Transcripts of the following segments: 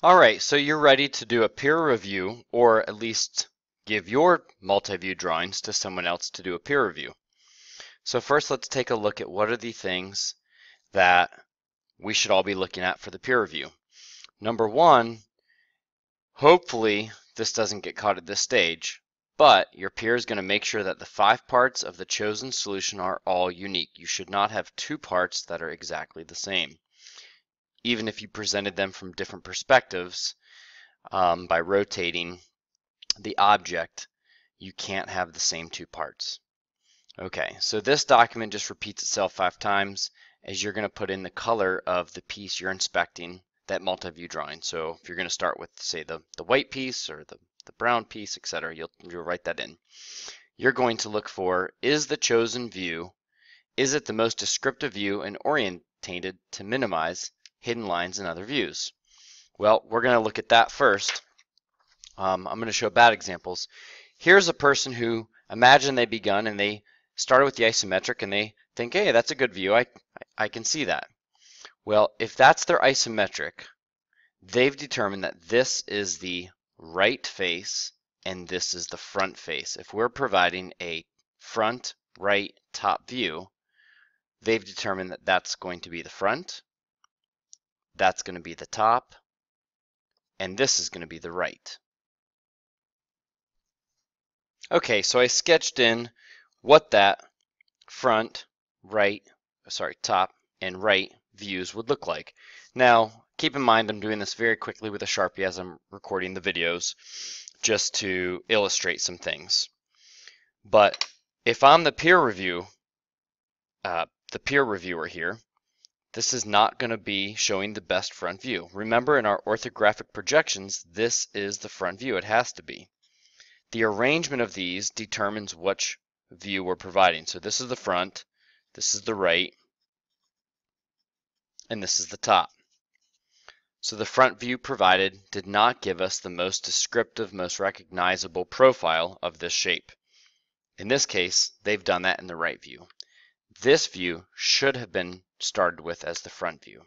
Alright, so you're ready to do a peer review, or at least give your multi-view drawings to someone else to do a peer review. So first let's take a look at what are the things that we should all be looking at for the peer review. Number one, hopefully this doesn't get caught at this stage, but your peer is going to make sure that the 5 parts of the chosen solution are all unique. You should not have 2 parts that are exactly the same. Even if you presented them from different perspectives, by rotating the object, you can't have the same 2 parts. Okay, so this document just repeats itself 5 times as you're going to put in the color of the piece you're inspecting that multi-view drawing. So if you're going to start with, say, the white piece or the brown piece, etc., you'll write that in. You're going to look for, is the chosen view, is it the most descriptive view and orientated to minimize hidden lines in other views? Well, we're going to look at that first. I'm going to show bad examples. Here's a person who, imagine they begun and they started with the isometric and they think, hey, that's a good view. I can see that. Well, if that's their isometric, they've determined that this is the right face and this is the front face. If we're providing a front, right, top view, they've determined that that's going to be the front, that's going to be the top, and this is going to be the right. Okay, so I sketched in what that front, top, and right views would look like. Now, keep in mind I'm doing this very quickly with a Sharpie as I'm recording the videos, just to illustrate some things. But if I'm the peer reviewer here, this is not going to be showing the best front view. Remember, in our orthographic projections, this is the front view. It has to be. The arrangement of these determines which view we're providing. So this is the front, this is the right, and this is the top. So the front view provided did not give us the most descriptive, most recognizable profile of this shape. In this case, they've done that in the right view. This view should have been started with as the front view.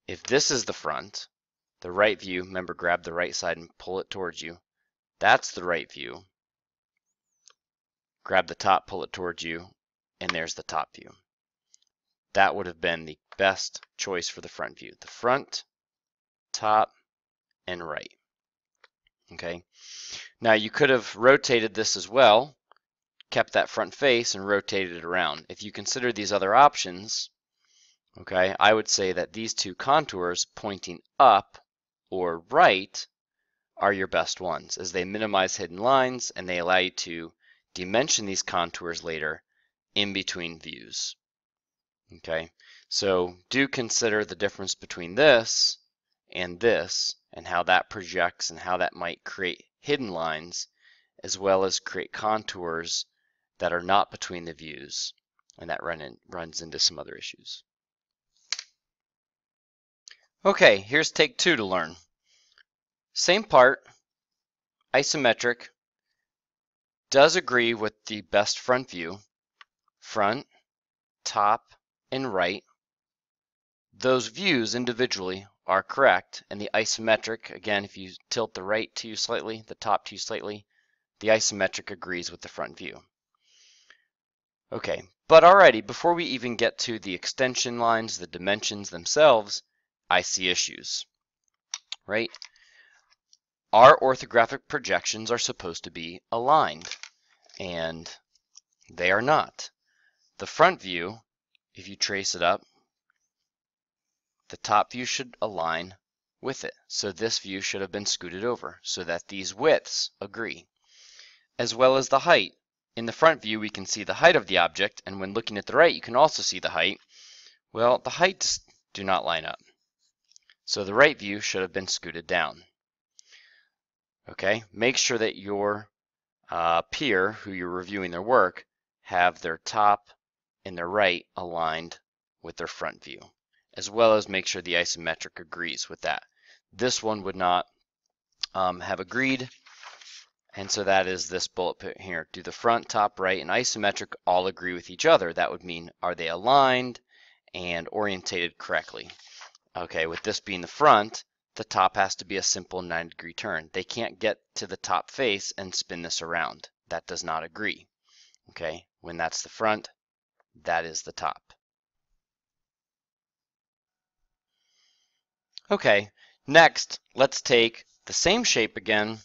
If this is the front, the right view, remember, grab the right side and pull it towards you. That's the right view. Grab the top, pull it towards you, and there's the top view. That would have been the best choice for the front view. The front, top, and right. Okay. Now you could have rotated this as well, kept that front face and rotated it around. If you consider these other options, okay, I would say that these 2 contours pointing up or right are your best ones, as they minimize hidden lines and they allow you to dimension these contours later in between views. Okay, so do consider the difference between this and how that projects and how that might create hidden lines, as well as create contours that are not between the views, and that runs into some other issues. Okay, here's take 2 to learn. Same part, isometric, does agree with the best front view, front, top, and right. Those views individually are correct, and the isometric, again, if you tilt the right to you slightly, the top to you slightly, the isometric agrees with the front view. Okay, but alrighty, before we even get to the extension lines, the dimensions themselves, I see issues, right? Our orthographic projections are supposed to be aligned, and they are not. The front view, if you trace it up, the top view should align with it. So this view should have been scooted over so that these widths agree, as well as the height. In the front view, we can see the height of the object, and when looking at the right, you can also see the height. Well, the heights do not line up. So the right view should have been scooted down. Okay, make sure that your peer, who you're reviewing their work, have their top and their right aligned with their front view, as well as make sure the isometric agrees with that. This one would not have agreed, and so that is this bullet point here. Do the front, top, right, and isometric all agree with each other? That would mean, are they aligned and orientated correctly? Okay, with this being the front, the top has to be a simple 90-degree turn. They can't get to the top face and spin this around. That does not agree. Okay, when that's the front, that is the top. Okay, next, let's take the same shape again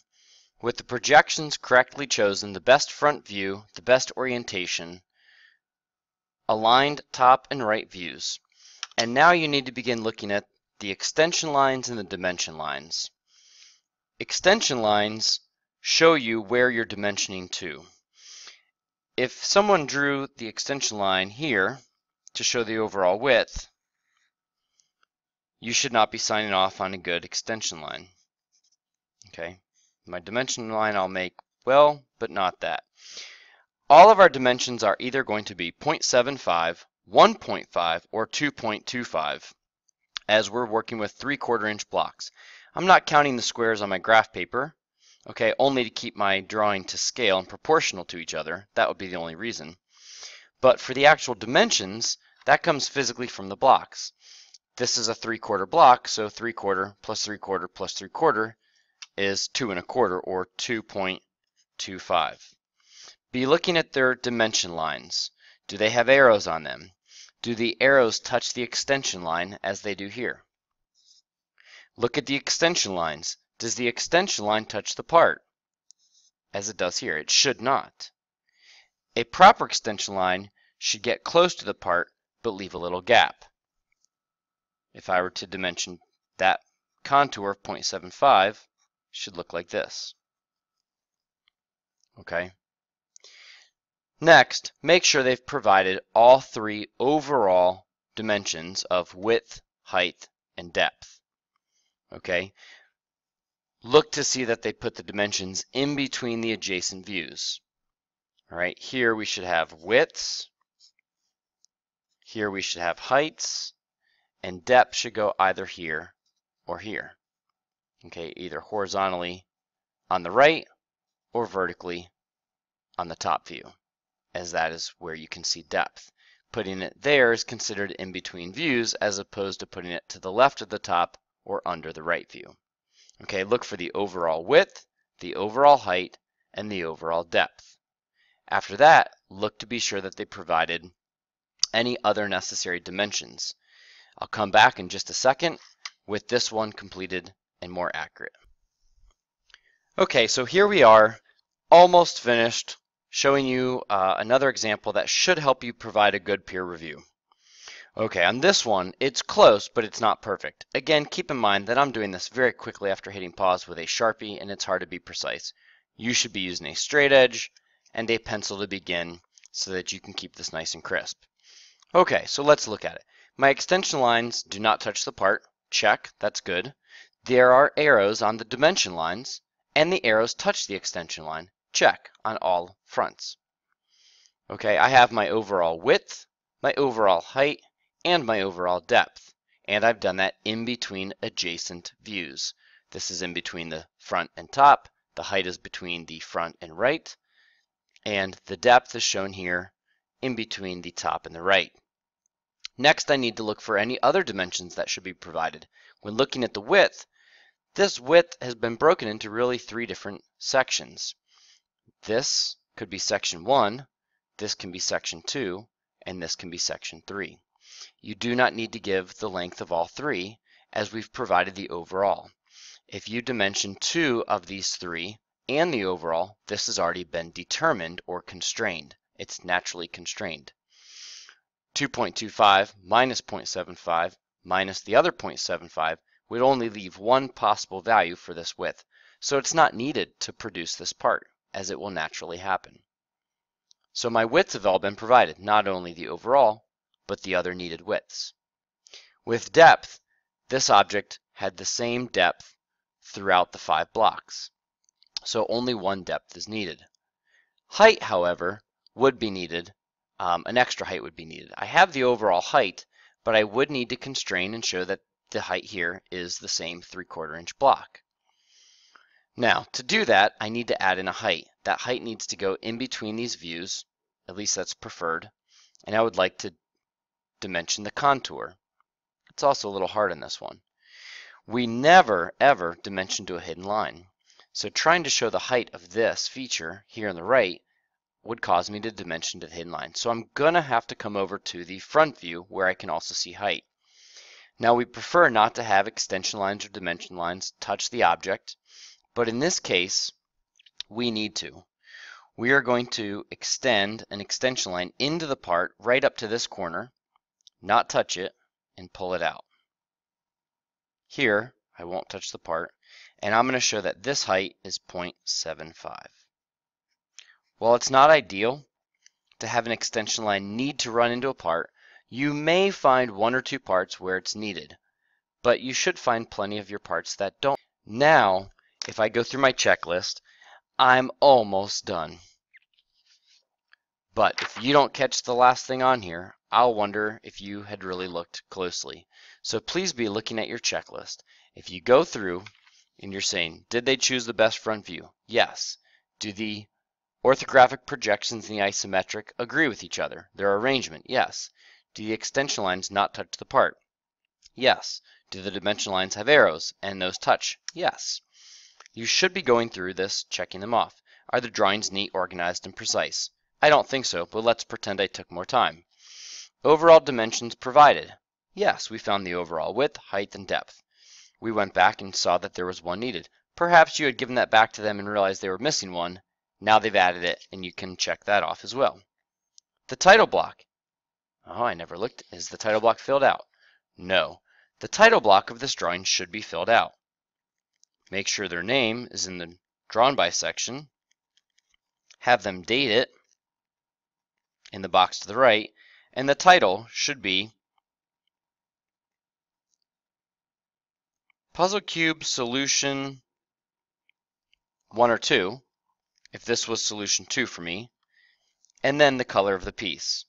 with the projections correctly chosen, the best front view, the best orientation, aligned top and right views. And now you need to begin looking at the extension lines and the dimension lines. Extension lines show you where you're dimensioning to. If someone drew the extension line here to show the overall width, you should not be signing off on a good extension line. Okay, my dimension line I'll make well, but not that. All of our dimensions are either going to be 0.75, 1.5, or 2.25, as we're working with 3/4 inch blocks. I'm not counting the squares on my graph paper, okay, only to keep my drawing to scale and proportional to each other. That would be the only reason. But for the actual dimensions, that comes physically from the blocks. This is a 3/4 block, so 3/4 plus 3/4 plus 3/4 is 2 1/4, or 2.25. Be looking at their dimension lines. Do they have arrows on them? Do the arrows touch the extension line as they do here? Look at the extension lines. Does the extension line touch the part as it does here? It should not. A proper extension line should get close to the part but leave a little gap. If I were to dimension that contour of 0.75, it should look like this. Okay. Next, make sure they've provided all three overall dimensions of width, height, and depth. Okay. Look to see that they put the dimensions in between the adjacent views. All right, here we should have widths. Here we should have heights. And depth should go either here or here. Okay, either horizontally on the right or vertically on the top view, as that is where you can see depth. Putting it there is considered in between views as opposed to putting it to the left of the top or under the right view. Okay, look for the overall width, the overall height, and the overall depth. After that, look to be sure that they provided any other necessary dimensions. I'll come back in just a second with this one completed and more accurate. Okay, so here we are, almost finished, showing you another example that should help you provide a good peer review. Okay, on this one, it's close, but it's not perfect. Again, keep in mind that I'm doing this very quickly after hitting pause with a Sharpie, and it's hard to be precise. You should be using a straight edge and a pencil to begin so that you can keep this nice and crisp. Okay, so let's look at it. My extension lines do not touch the part. Check, that's good. There are arrows on the dimension lines, and the arrows touch the extension line. Check on all fronts. Okay, I have my overall width, my overall height, and my overall depth. And I've done that in between adjacent views. This is in between the front and top. The height is between the front and right. And the depth is shown here in between the top and the right. Next, I need to look for any other dimensions that should be provided. When looking at the width, this width has been broken into really three different sections. This could be section 1, this can be section 2, and this can be section 3. You do not need to give the length of all three, as we've provided the overall. If you dimension 2 of these 3 and the overall, this has already been determined or constrained. It's naturally constrained. 2.25 minus 0.75 minus the other 0.75 would only leave one possible value for this width, so it's not needed to produce this part, as it will naturally happen. So my widths have all been provided, not only the overall, but the other needed widths. With depth, this object had the same depth throughout the 5 blocks, so only one depth is needed. Height, however, would be needed. An extra height would be needed. I have the overall height, but I would need to constrain and show that the height here is the same 3/4 inch block. Now, to do that, I need to add in a height. That height needs to go in between these views, at least that's preferred, and I would like to dimension the contour. It's also a little hard in this one. We never, ever dimension to a hidden line. So trying to show the height of this feature here on the right would cause me to dimension to the hidden line. So I'm going to have to come over to the front view where I can also see height. Now we prefer not to have extension lines or dimension lines touch the object, but in this case, we need to. We are going to extend an extension line into the part right up to this corner, not touch it, and pull it out. Here, I won't touch the part, and I'm going to show that this height is 0.75. While it's not ideal to have an extension line need to run into a part, you may find one or two parts where it's needed, but you should find plenty of your parts that don't. Now, if I go through my checklist, I'm almost done. But if you don't catch the last thing on here, I'll wonder if you had really looked closely. So please be looking at your checklist. If you go through and you're saying, did they choose the best front view? Yes. Do the orthographic projections and the isometric agree with each other? Their arrangement? Yes. Do the extension lines not touch the part? Yes. Do the dimension lines have arrows and those touch? Yes. You should be going through this, checking them off. Are the drawings neat, organized, and precise? I don't think so, but let's pretend I took more time. Overall dimensions provided. Yes, we found the overall width, height, and depth. We went back and saw that there was one needed. Perhaps you had given that back to them and realized they were missing one. Now they've added it, and you can check that off as well. The title block. Oh, I never looked. Is the title block filled out? No. The title block of this drawing should be filled out. Make sure their name is in the Drawn By section. Have them date it in the box to the right, and the title should be Puzzle Cube Solution 1 or 2, if this was Solution 2 for me, and then the color of the piece.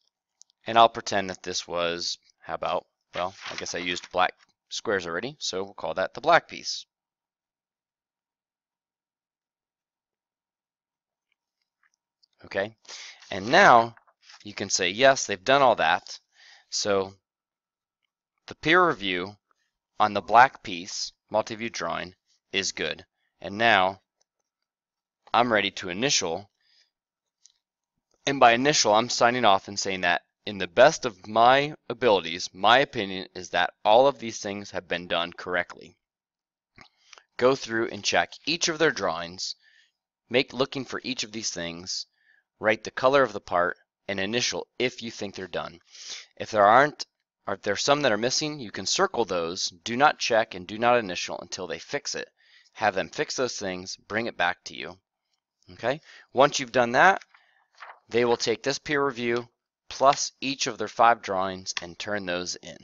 And I'll pretend that this was, how about, well, I guess I used black squares already, so we'll call that the black piece. Okay, and now you can say, yes, they've done all that. So the peer review on the black piece, multi-view drawing, is good. And now I'm ready to initial. And by initial, I'm signing off and saying that in the best of my abilities, my opinion is that all of these things have been done correctly. Go through and check each of their drawings, looking for each of these things, write the color of the part, and initial if you think they're done. If there aren't, or if there's some that are missing, you can circle those, do not check and do not initial until they fix it. Have them fix those things, bring it back to you. Okay? Once you've done that, they will take this peer review plus each of their 5 drawings and turn those in.